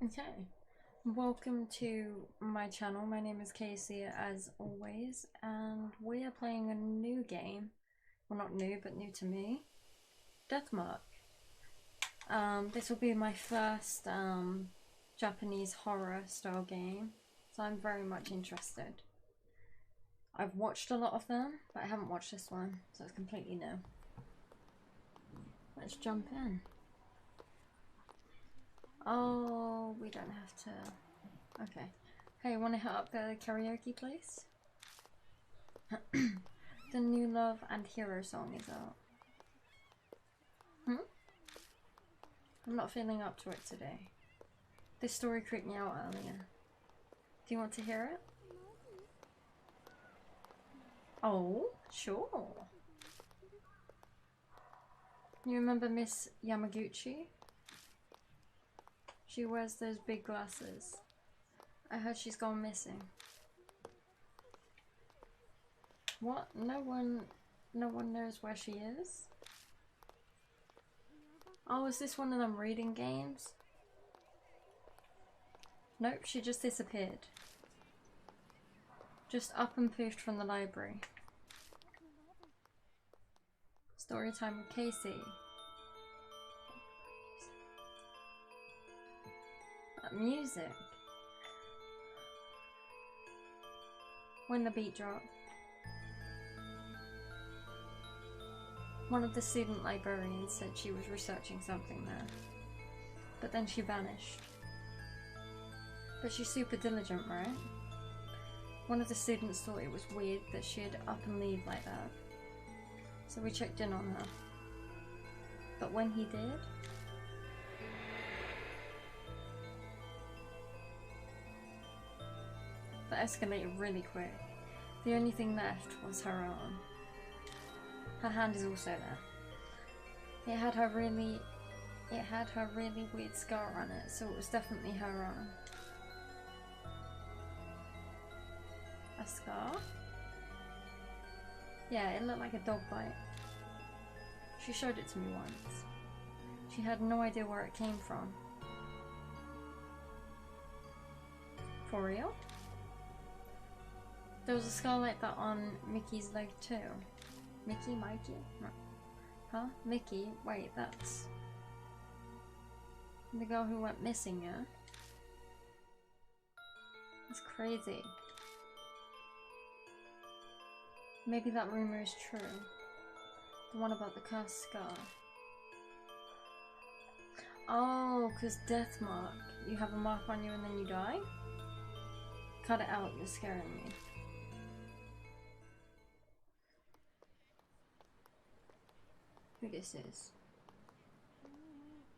Okay, welcome to my channel. My name is Casey as always, and we are playing a new game. Well, not new, but new to me. Deathmark. This will be my first Japanese horror style game, so I'm very much interested. I've watched a lot of them, but I haven't watched this one, so it's completely new. Let's jump in. Oh, we don't have to. Okay. Hey, wanna hit up the karaoke place? The new Love and Hero song is out. I'm not feeling up to it today. This story creeped me out earlier. Do you want to hear it? Oh, sure. You remember Miss Yamaguchi? She wears those big glasses. I heard she's gone missing. What? No one knows where she is? Oh, is this one of them reading games? Nope, she just disappeared. Just up and poofed from the library. Storytime with Casey. That music. When the beat dropped. One of the student librarians said she was researching something there, but then she vanished. But she's super diligent, right? One of the students thought it was weird that she'd up and leave like that, so we checked in on her. But when he did, that escalated really quick. The only thing left was her arm. Her hand is also there. It had her really weird scar on it, so it was definitely her arm. A scar? Yeah, it looked like a dog bite. She showed it to me once. She had no idea where it came from. For real? There was a scar like that on Mickey's leg too. Mickey? Mikey? No. Huh? Mickey? Wait, that's the girl who went missing, yeah? That's crazy. Maybe that rumor is true. The one about the cursed scar. Oh, because Deathmark. You have a mark on you and then you die? Cut it out, you're scaring me. Who this is?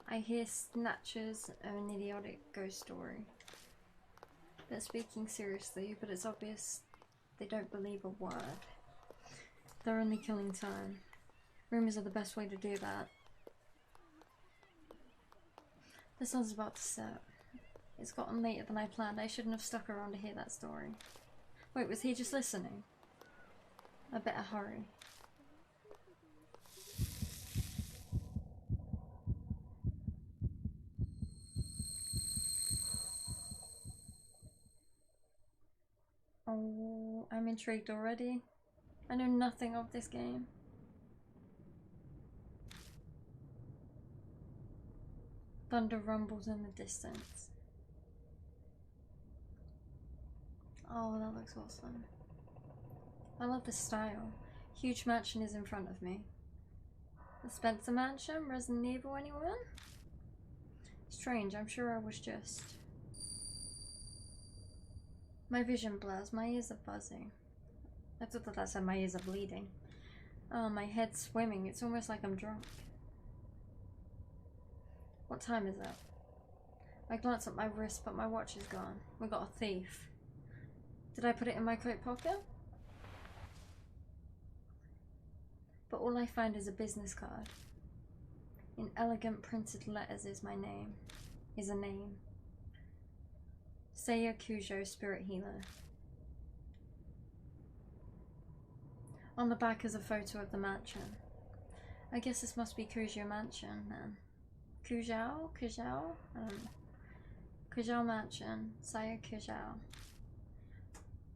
I hear snatches of an idiotic ghost story. They're speaking seriously, but it's obvious they don't believe a word. They're only killing time. Rumors are the best way to do that. The sun's about to set. It's gotten later than I planned. I shouldn't have stuck around to hear that story. Wait, was he just listening? I better hurry. Oh, I'm intrigued already. I know nothing of this game. Thunder rumbles in the distance. Oh, that looks awesome. I love the style. Huge mansion is in front of me. The Spencer Mansion? Resident Evil, anyone? Strange, I'm sure I was just... My vision blurs, my ears are buzzing. I thought that said my ears are bleeding. Oh, my head's swimming, it's almost like I'm drunk. What time is it? I glance at my wrist, but my watch is gone. We got a thief. Did I put it in my coat pocket? But all I find is a business card. In elegant printed letters is my name. Is a name. Seiya Kujo, Spirit Healer. On the back is a photo of the mansion. I guess this must be Kujo Mansion then. Kujao? Kujao? I don't know. Kujao Mansion, Saya Kujao.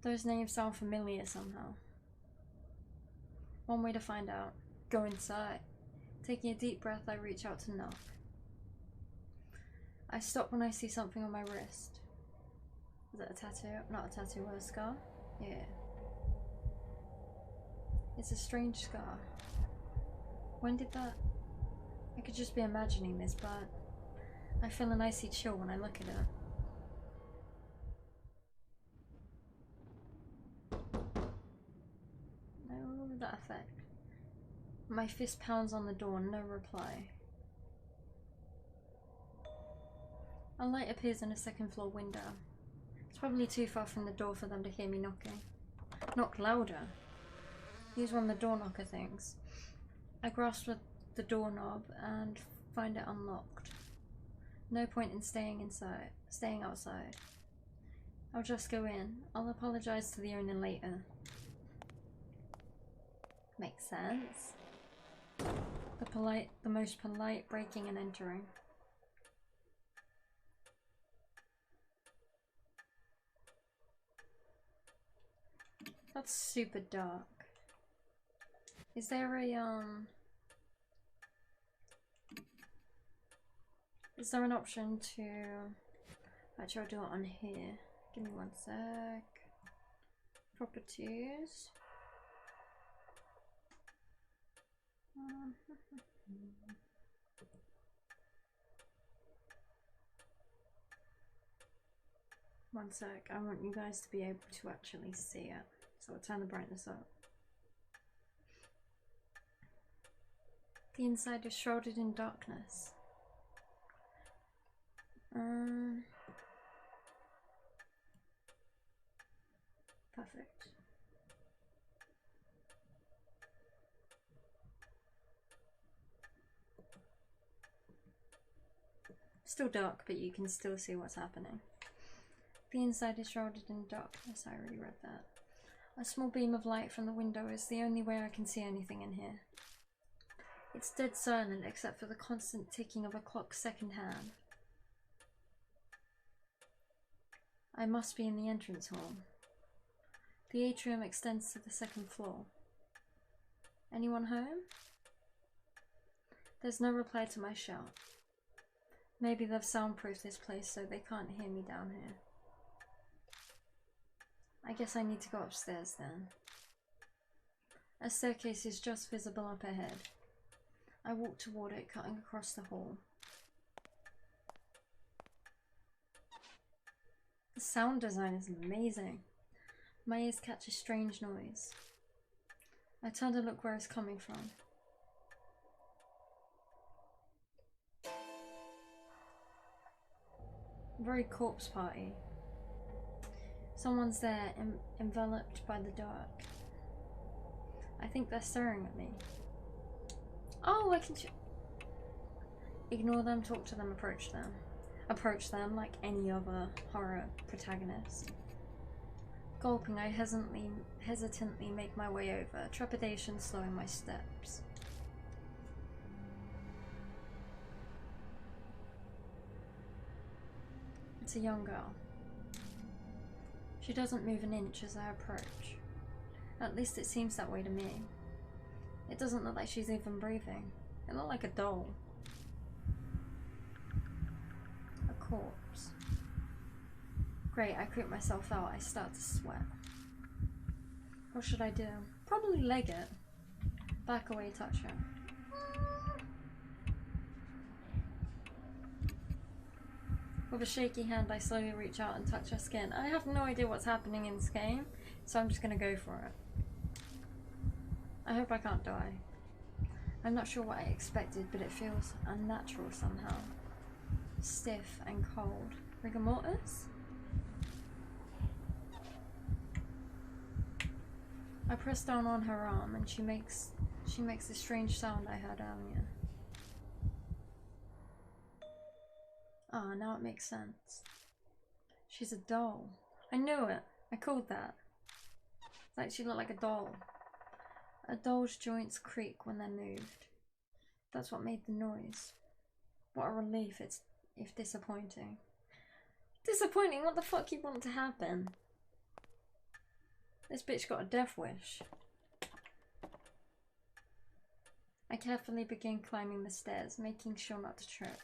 Those names sound familiar somehow. One way to find out. Go inside. Taking a deep breath, I reach out to knock. I stop when I see something on my wrist. Is it a tattoo? Not a tattoo, or a scar? Yeah. It's a strange scar. When did that... I could just be imagining this, but I feel an icy chill when I look at it. No, that effect. My fist pounds on the door, no reply. A light appears in a second floor window. It's probably too far from the door for them to hear me knocking. Knock louder. Use one of the door knocker things. I grasp the doorknob and find it unlocked. No point in staying outside. I'll just go in. I'll apologize to the owner later. Makes sense. The most polite breaking and entering. That's super dark. Is there an option to... Actually, I'll do it on here. Give me one sec. Properties. One sec. I want you guys to be able to actually see it. So I'll turn the brightness up. The inside is shrouded in darkness. Perfect. Still dark, but you can still see what's happening. The inside is shrouded in darkness. I already read that. A small beam of light from the window is the only way I can see anything in here. It's dead silent except for the constant ticking of a clock's second hand. I must be in the entrance hall. The atrium extends to the second floor. Anyone home? There's no reply to my shout. Maybe they've soundproofed this place so they can't hear me down here. I guess I need to go upstairs then. A staircase is just visible up ahead. I walk toward it, cutting across the hall. The sound design is amazing. My ears catch a strange noise. I turn to look where it's coming from. Very corpse party. Someone's there, enveloped by the dark. I think they're staring at me. Oh, I can ignore them, talk to them, approach them. Approach them like any other horror protagonist. Gulping, I hesitantly make my way over, trepidation slowing my steps. It's a young girl. She doesn't move an inch as I approach. At least it seems that way to me. It doesn't look like she's even breathing. It looks like a doll. A corpse. Great, I creep myself out. I start to sweat. What should I do? Probably leg it. Back away, touch her. With a shaky hand, I slowly reach out and touch her skin. I have no idea what's happening in this game, so I'm just gonna go for it. I hope I can't die. I'm not sure what I expected, but it feels unnatural somehow. Stiff and cold. Rigor mortis? I press down on her arm and she makes the strange sound I heard earlier. Ah, now it makes sense. She's a doll. I knew it. I called that. It's like she looked like a doll. A doll's joints creak when they're moved. That's what made the noise. What a relief, if disappointing. Disappointing, what the fuck you want to happen? This bitch got a death wish. I carefully begin climbing the stairs, making sure not to trip.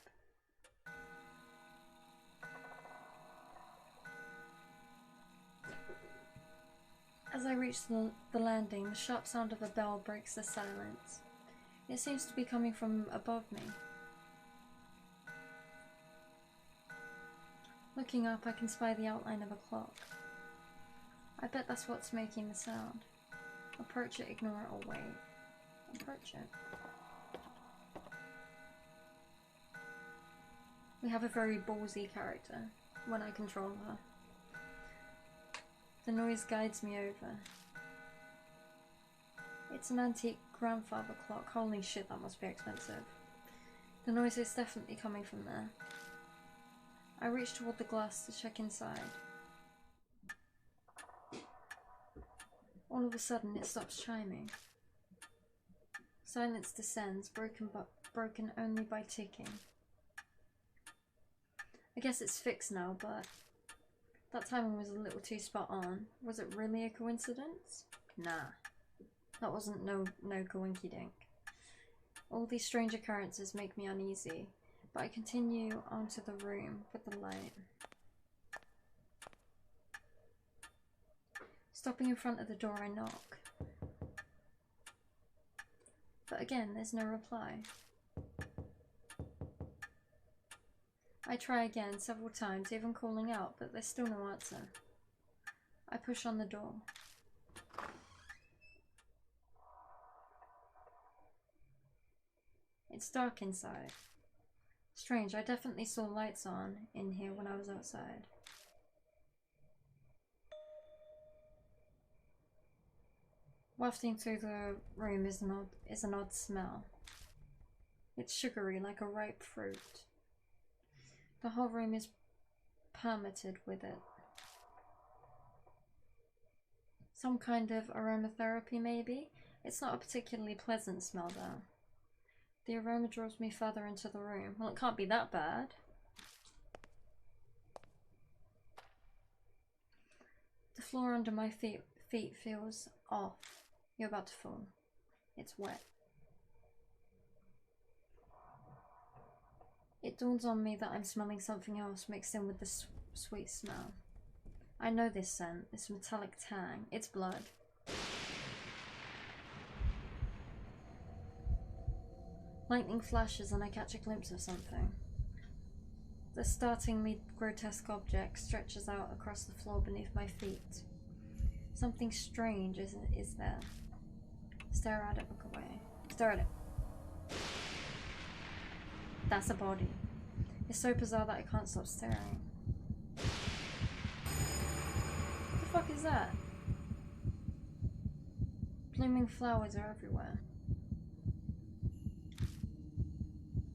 As I reach the landing, the sharp sound of a bell breaks the silence. It seems to be coming from above me. Looking up, I can spy the outline of a clock. I bet that's what's making the sound. Approach it, ignore it, or wait. Approach it. We have a very ballsy character when I control her. The noise guides me over. It's an antique grandfather clock. Holy shit, that must be expensive. The noise is definitely coming from there. I reach toward the glass to check inside. All of a sudden, it stops chiming. Silence descends, broken only by ticking. I guess it's fixed now, but that timing was a little too spot on. Was it really a coincidence? Nah. That wasn't no coinky dink. All these strange occurrences make me uneasy, but I continue onto the room with the light. Stopping in front of the door, I knock. But again, there's no reply. I try again several times, even calling out, but there's still no answer. I push on the door. It's dark inside. Strange, I definitely saw lights on in here when I was outside. Wafting through the room is an odd smell. It's sugary, like a ripe fruit. The whole room is permeated with it. Some kind of aromatherapy, maybe? It's not a particularly pleasant smell, though. The aroma draws me further into the room. Well, it can't be that bad. The floor under my feet feels off. You're about to fall. It's wet. It dawns on me that I'm smelling something else mixed in with the sweet smell. I know this scent, this metallic tang. It's blood. Lightning flashes and I catch a glimpse of something. The startlingly grotesque object stretches out across the floor beneath my feet. Something strange is there. Stare at it, look away. Stare at it. That's a body. It's so bizarre that I can't stop staring. What the fuck is that? Blooming flowers are everywhere.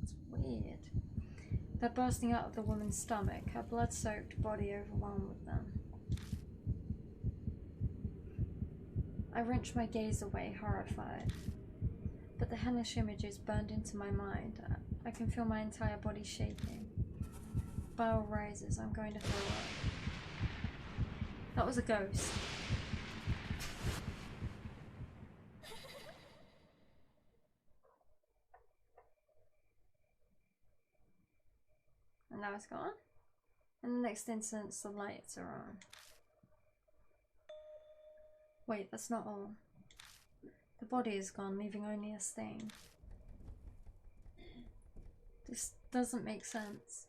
It's weird. They're bursting out of the woman's stomach, her blood-soaked body overwhelmed with them. I wrench my gaze away, horrified. But the hellish image is burned into my mind. I can feel my entire body shaking. Bile rises, I'm going to throw up. That was a ghost. And now it's gone. In the next instance, the lights are on. Wait, that's not all. The body is gone, leaving only a stain. This doesn't make sense.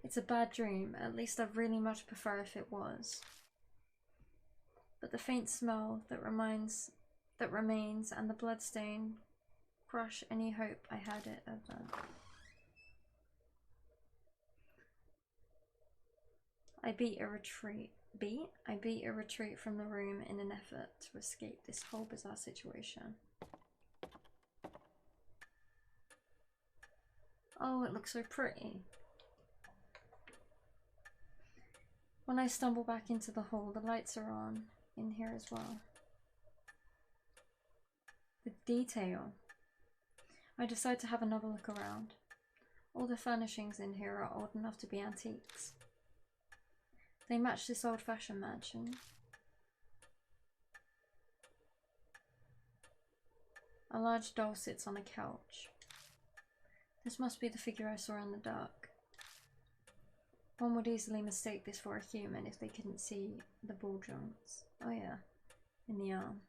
It's a bad dream, at least I'd really much prefer if it was. But the faint smell that remains and the bloodstain crush any hope I had of that. I beat a retreat from the room in an effort to escape this whole bizarre situation. Oh, it looks so pretty. When I stumble back into the hall, the lights are on in here as well. The detail. I decide to have another look around. All the furnishings in here are old enough to be antiques. They match this old-fashioned mansion. A large doll sits on a couch. This must be the figure I saw in the dark. One would easily mistake this for a human if they couldn't see the ball joints. Oh yeah, in the arm.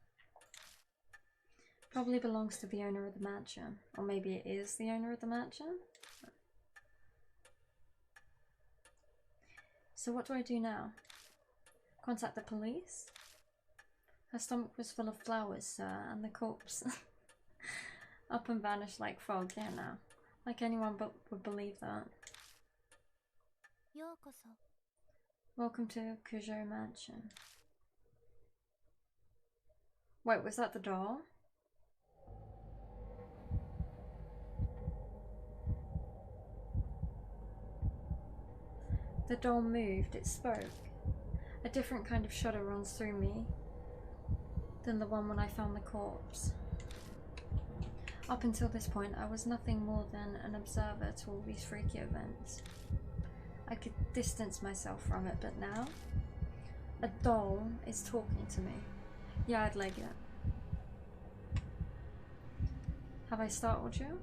Probably belongs to the owner of the mansion. Or maybe it is the owner of the mansion? So what do I do now? Contact the police? Her stomach was full of flowers, sir, and the corpse up and vanished like fog. Yeah, now. Like anyone but would believe that. Welcome to Kujo Mansion. Wait, was that the doll? The doll moved, it spoke. A different kind of shudder runs through me than the one when I found the corpse. Up until this point, I was nothing more than an observer to all these freaky events. I could distance myself from it, but now a doll is talking to me. Yeah, I'd like it. Have I startled you?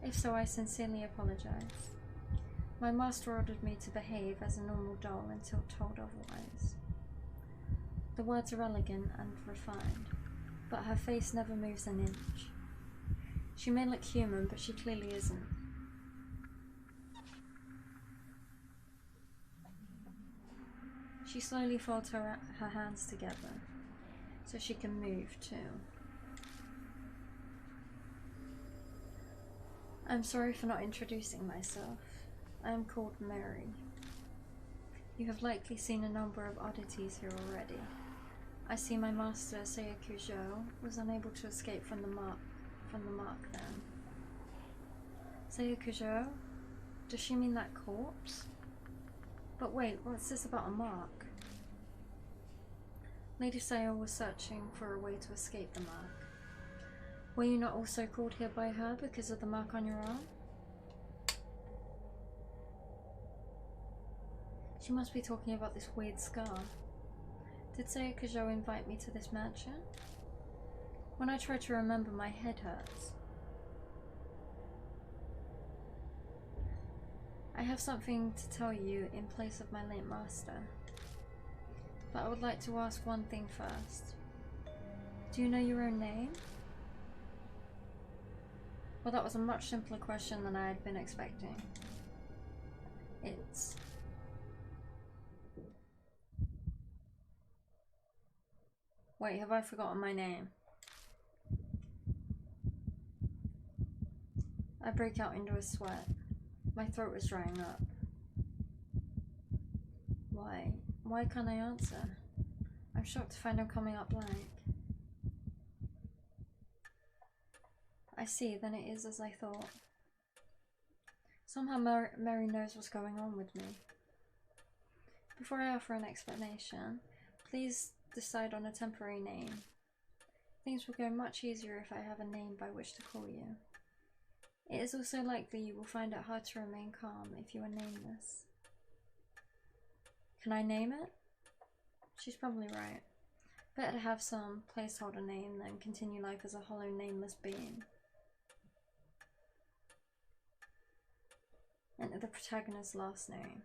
If so, I sincerely apologize. My master ordered me to behave as a normal doll until told otherwise. The words are elegant and refined, but her face never moves an inch. She may look human, but she clearly isn't. She slowly folds her hands together, so she can move too. I'm sorry for not introducing myself. I am called Mary. You have likely seen a number of oddities here already. I see my master, Seiya Kujo, was unable to escape from the mark then. Seiya Kujo? Does she mean that corpse? But wait, what's this about a mark? Lady Seiya was searching for a way to escape the mark. Were you not also called here by her because of the mark on your arm? She must be talking about this weird scar. Did Seiya Kujo invite me to this mansion? When I try to remember, my head hurts. I have something to tell you in place of my late master. But I would like to ask one thing first. Do you know your own name? Well, that was a much simpler question than I had been expecting. It's... Wait, have I forgotten my name? I break out into a sweat. My throat is drying up. Why? Why can't I answer? I'm shocked to find I'm coming up blank. I see, then it is as I thought. Somehow Mary knows what's going on with me. Before I offer an explanation, please decide on a temporary name. Things will go much easier if I have a name by which to call you. It is also likely you will find it hard to remain calm if you are nameless. Can I name it? She's probably right. Better to have some placeholder name than continue life as a hollow, nameless being. Enter the protagonist's last name.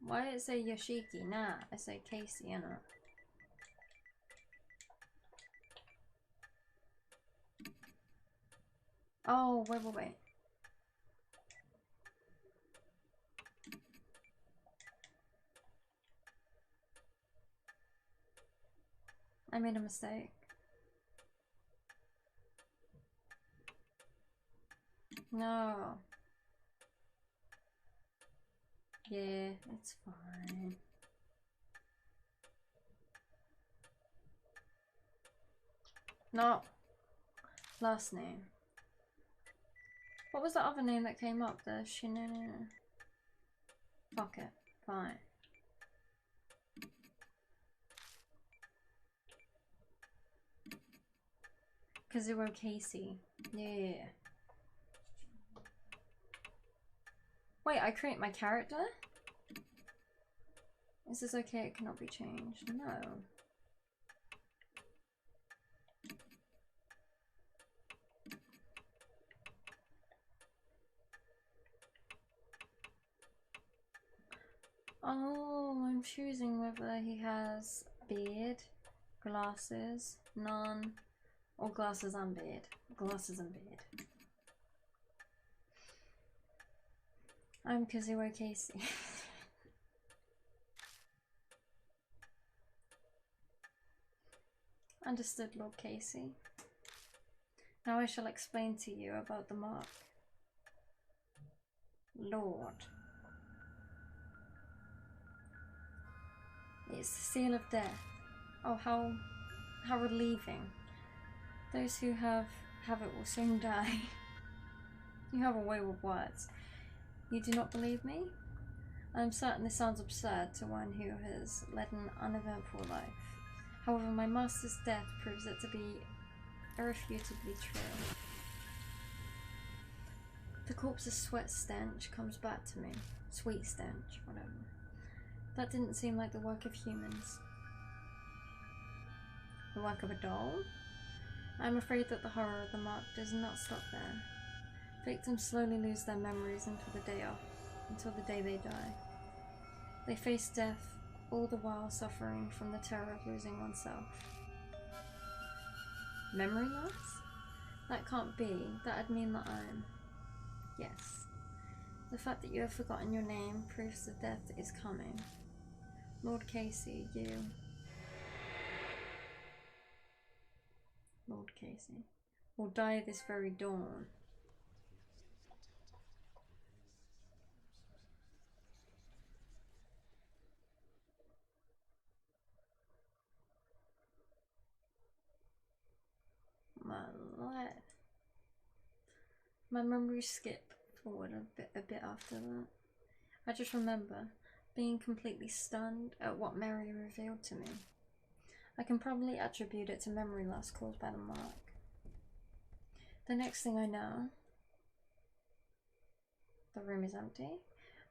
Why did it say Yoshiki? Nah, I say Casey, innit? Oh, wait. I made a mistake. No. Yeah, it's fine. No. Last name. What was the other name that came up? The Shinana. Fuck it. Fine. Kazuo Casey. Yeah. Wait, I create my character? Is this okay? It cannot be changed. No. Oh, I'm choosing whether he has beard, glasses, none, or glasses and beard. Glasses and beard. I'm Kazuo Casey. Understood, Lord Casey. Now I shall explain to you about the mark. Lord. It's the seal of death. Oh, how relieving. Those who have it will soon die. You have a way with words. You do not believe me? I am certain this sounds absurd to one who has led an uneventful life. However, my master's death proves it to be irrefutably true. The corpse's sweat stench comes back to me. Sweet stench, whatever. That didn't seem like the work of humans. The work of a doll? I'm afraid that the horror of the mark does not stop there. Victims slowly lose their memories until the day they die. They face death, all the while suffering from the terror of losing oneself. Memory loss? That can't be. That'd mean that I'm... Yes. The fact that you have forgotten your name proves that death is coming. Lord Casey, you... Lord Casey will die this very dawn. My memories skip forward a bit after that. I just remember being completely stunned at what Mary revealed to me. I can probably attribute it to memory loss caused by the mark. The next thing I know, the room is empty.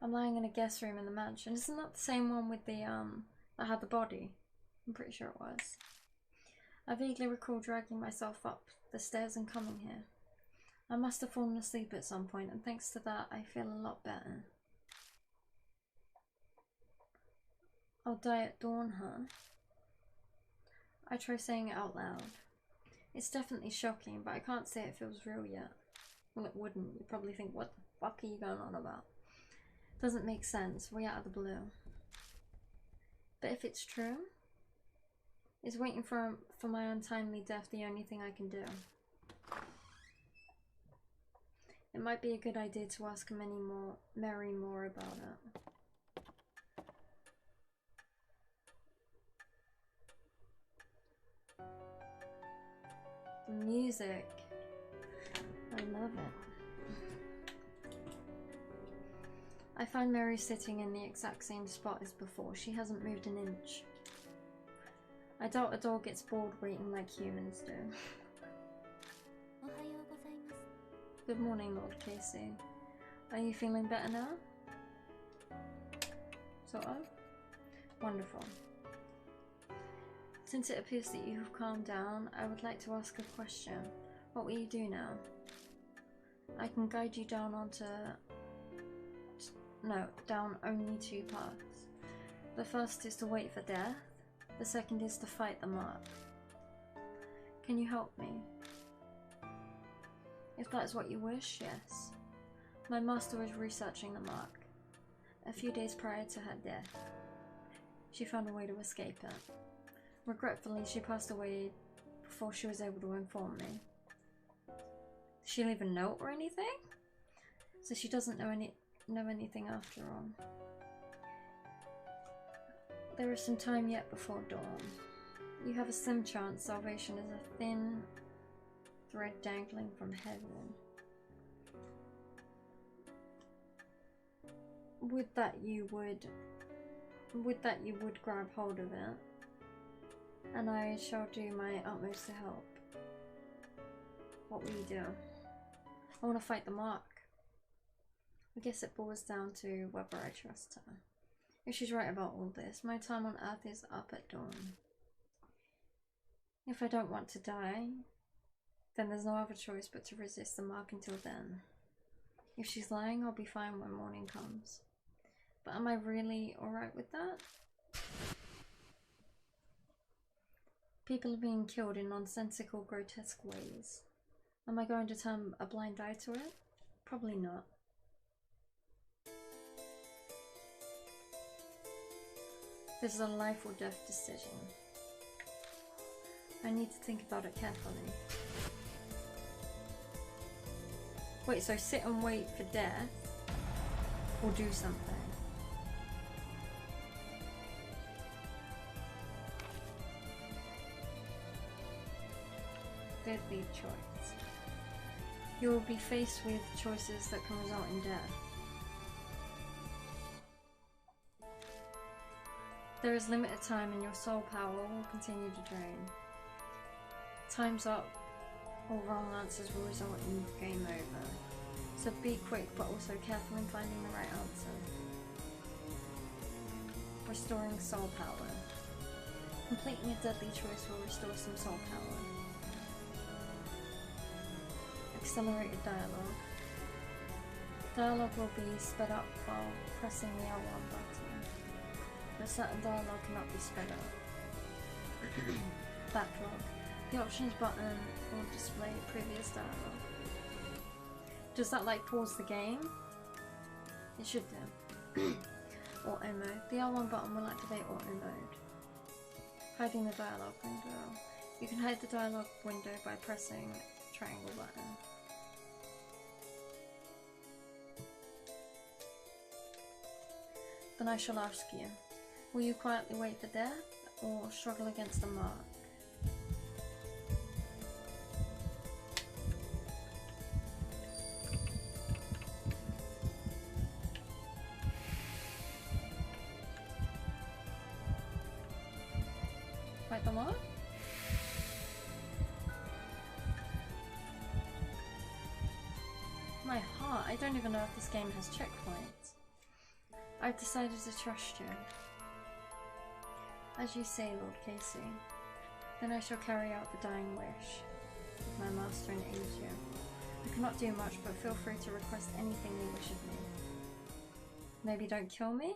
I'm lying in a guest room in the mansion. Isn't that the same one with the that had the body? I'm pretty sure it was. I vaguely recall dragging myself up the stairs and coming here. I must have fallen asleep at some point, and thanks to that, I feel a lot better. I'll die at dawn, huh? I try saying it out loud. It's definitely shocking, but I can't say it feels real yet. Well, it wouldn't. You'd probably think, what the fuck are you going on about? Doesn't make sense. Way out of the blue. But if it's true, is waiting for my untimely death the only thing I can do? It might be a good idea to ask Mary more about it. The music. I love it. I find Mary sitting in the exact same spot as before. She hasn't moved an inch. I doubt a dog gets bored waiting like humans do. Good morning, Lord Casey. Are you feeling better now? Sort of? Wonderful. Since it appears that you have calmed down, I would like to ask a question. What will you do now? I can guide you down down only two paths. The first is to wait for death. The second is to fight the mark. Can you help me? If that is what you wish, yes. My master was researching the mark. A few days prior to her death, she found a way to escape it. Regretfully, she passed away before she was able to inform me. Did she leave a note or anything? So she doesn't know anything after all. There is some time yet before dawn. You have a slim chance salvation is a thin thread dangling from heaven. Would that you would grab hold of it, and I shall do my utmost to help. What will you do? I want to fight the mark. I guess it boils down to whether I trust her. If she's right about all this, my time on Earth is up at dawn. If I don't want to die, then there's no other choice but to resist the mark until then. If she's lying, I'll be fine when morning comes. But am I really alright with that? People are being killed in nonsensical, grotesque ways. Am I going to turn a blind eye to it? Probably not. This is a life or death decision. I need to think about it carefully. Wait, so sit and wait for death? Or do something? Deadly choice. You will be faced with choices that can result in death. There is limited time and your soul power will continue to drain. Time's up. All wrong answers will result in game over. So be quick but also careful in finding the right answer. Restoring soul power. Completing a deadly choice will restore some soul power. Accelerated dialogue. Dialogue will be sped up while pressing the L1 button. But certain dialogue cannot be sped up. Backlog. The options button will display previous dialogue. Does that like pause the game? It should do. Auto mode. The L1 button will activate auto mode. Hiding the dialogue window. You can hide the dialogue window by pressing triangle button. Then I shall ask you, will you quietly wait for death or struggle against the mark? Fight the mark? My heart, I don't even know if this game has checkpoints. I've decided to trust you. As you say, Lord Casey. Then I shall carry out the dying wish of my master and aid you. I cannot do much, but feel free to request anything you wish of me. Maybe don't kill me?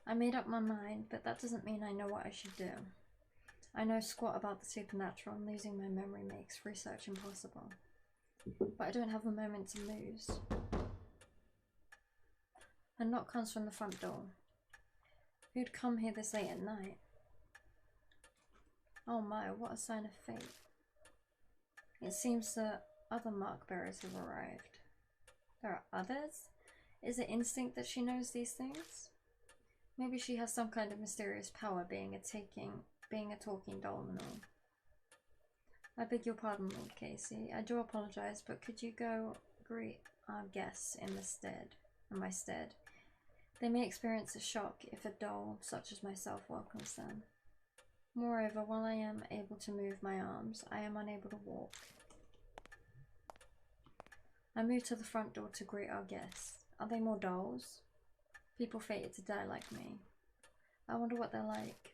I made up my mind, but that doesn't mean I know what I should do. I know squat about the supernatural, and losing my memory makes research impossible. But I don't have a moment to lose. A knock comes from the front door. Who'd come here this late at night? Oh my, what a sign of fate. It seems that other mark bearers have arrived. There are others? Is it instinct that she knows these things? Maybe she has some kind of mysterious power, being a talking doll and all. I beg your pardon, Lord Casey. I do apologize, but could you go greet our guests in my stead? They may experience a shock if a doll such as myself welcomes them. Moreover, while I am able to move my arms, I am unable to walk. I move to the front door to greet our guests. Are they more dolls? People fated to die like me. I wonder what they're like.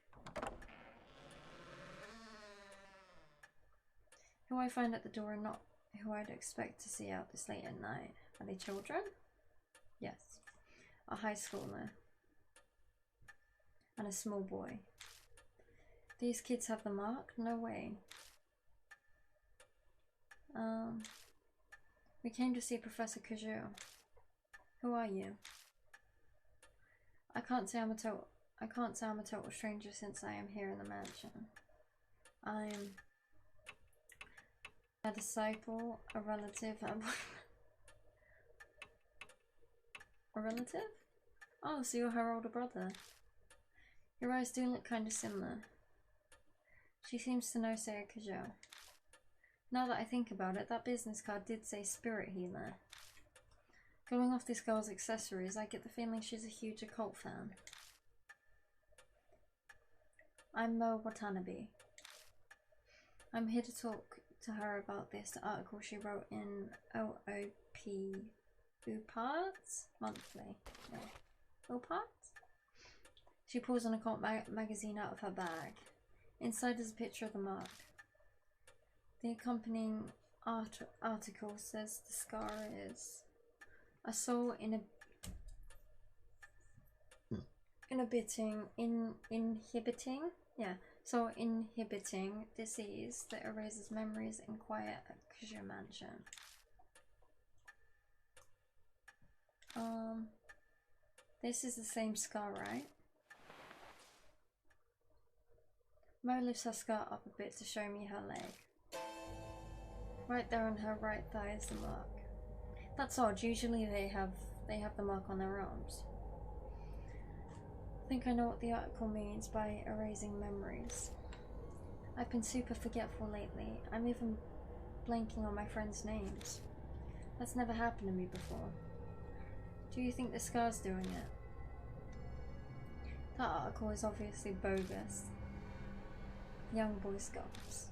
Who I find at the door are not who I'd expect to see out this late at night. Are they children? Yes. A high schooler. And a small boy. These kids have the mark? No way. We came to see Professor Kujou. Who are you? I can't say I'm a total stranger since I am here in the mansion. I'm a disciple, a relative, a relative? Oh, so you're her older brother. Your eyes do look kind of similar. She seems to know Sarah Kujou. Now that I think about it, that business card did say spirit healer. Going off this girl's accessories, I get the feeling she's a huge occult fan. I'm Mo Watanabe. I'm here to talk to her about this article she wrote in OOP Uparts Monthly. No. Uparts? She pulls an occult magazine out of her bag. Inside is a picture of the mark. The accompanying article says the scar is a soul inhibiting disease that erases memories in quiet at Kujou Mansion. This is the same scar, right? Mo lifts her skirt up a bit to show me her leg. Right there on her right thigh is the mark. That's odd. Usually they have the mark on their arms. I think I know what the article means by erasing memories. I've been super forgetful lately. I'm even blanking on my friends' names. That's never happened to me before. Do you think the scar's doing it? That article is obviously bogus. Young boy scoffs.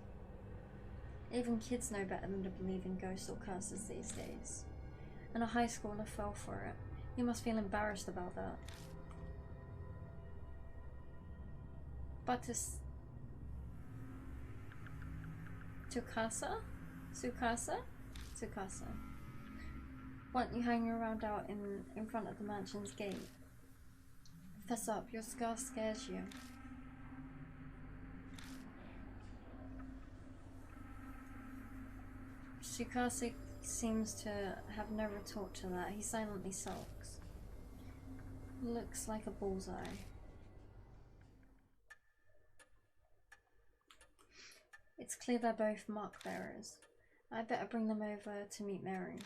Even kids know better than to believe in ghosts or curses these days. And a high schooler fell for it. You must feel embarrassed about that. But Tsukasa? Want you hanging around out in front of the mansion's gate? Fess up, your scar scares you. Tsukasa seems to have no retort to that. He silently sulks. Looks like a bullseye. It's clear they're both mark bearers. I better bring them over to meet Mary.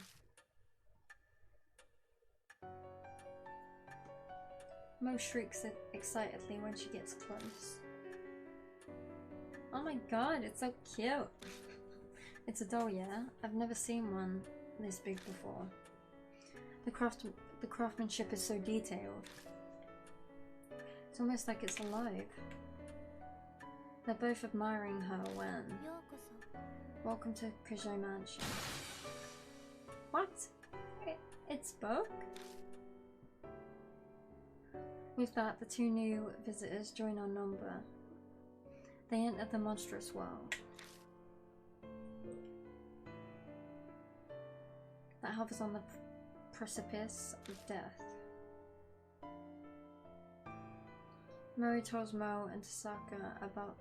Mo shrieks excitedly when she gets close. Oh my god, it's so cute! It's a doll, yeah? I've never seen one this big before. The craftsmanship is so detailed. It's almost like it's alive. They're both admiring her when... Welcome to Kujou Mansion. What? It spoke? With that, the two new visitors join our number. They enter the monstrous world that hovers on the precipice of death. Mary tells Mo and Tasaka about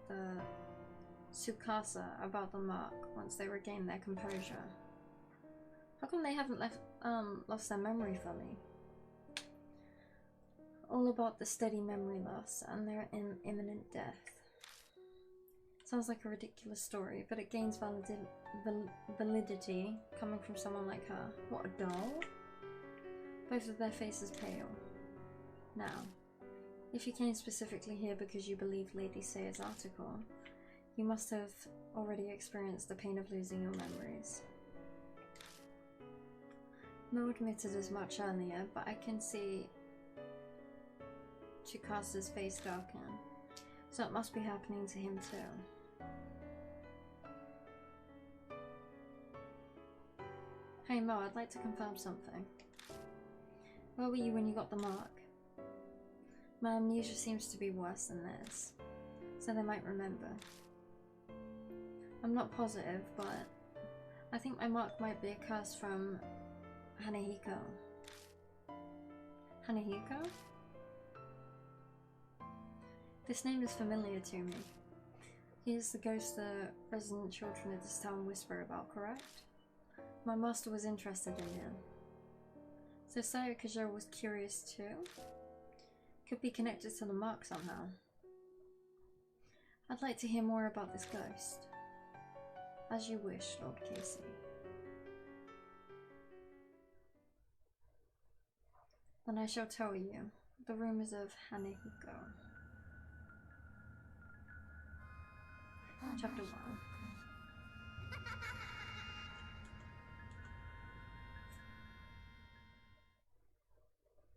Tsukasa about the mark once they regain their composure. How come they haven't lost their memory fully? All about the steady memory loss and their imminent death. Sounds like a ridiculous story, but it gains validity coming from someone like her. What, a doll? Both of their faces pale. Now, if you came specifically here because you believed Lady Sayer's article, you must have already experienced the pain of losing your memories. Mo admitted as much earlier, but I can see Tsukasa's face darken, so it must be happening to him too. Hey Mo, I'd like to confirm something. Where were you when you got the mark? My amnesia seems to be worse than theirs, so they might remember. I'm not positive, but I think my mark might be a curse from Hanahiko. Hanahiko? This name is familiar to me. He is the ghost the resident children of this town whisper about, correct? My master was interested in him. So Sayo Kujou was curious too? Could be connected to the mark somehow. I'd like to hear more about this ghost. As you wish, Lord Casey. Then I shall tell you the rumors of Hanahiko. Chapter 1.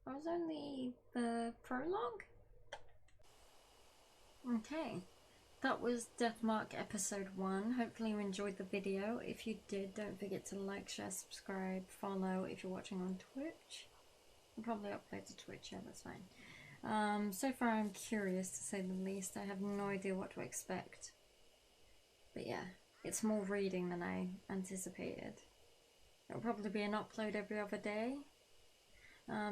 That was only the prologue? Okay. that was Deathmark episode 1. Hopefully you enjoyed the video. If you did, don't forget to like, share, subscribe, follow if you're watching on Twitch. I'll probably upload to Twitch, yeah, that's fine. So far I'm curious, to say the least. I have no idea what to expect. But yeah, it's more reading than I anticipated. It'll probably be an upload every other day.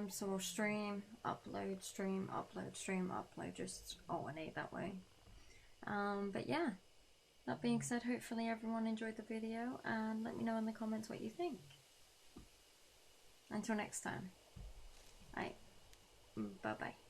So I'll stream, upload, stream, upload, stream, upload, just alternate that way. But yeah, that being said, hopefully everyone enjoyed the video, and let me know in the comments what you think. Until next time. Bye bye.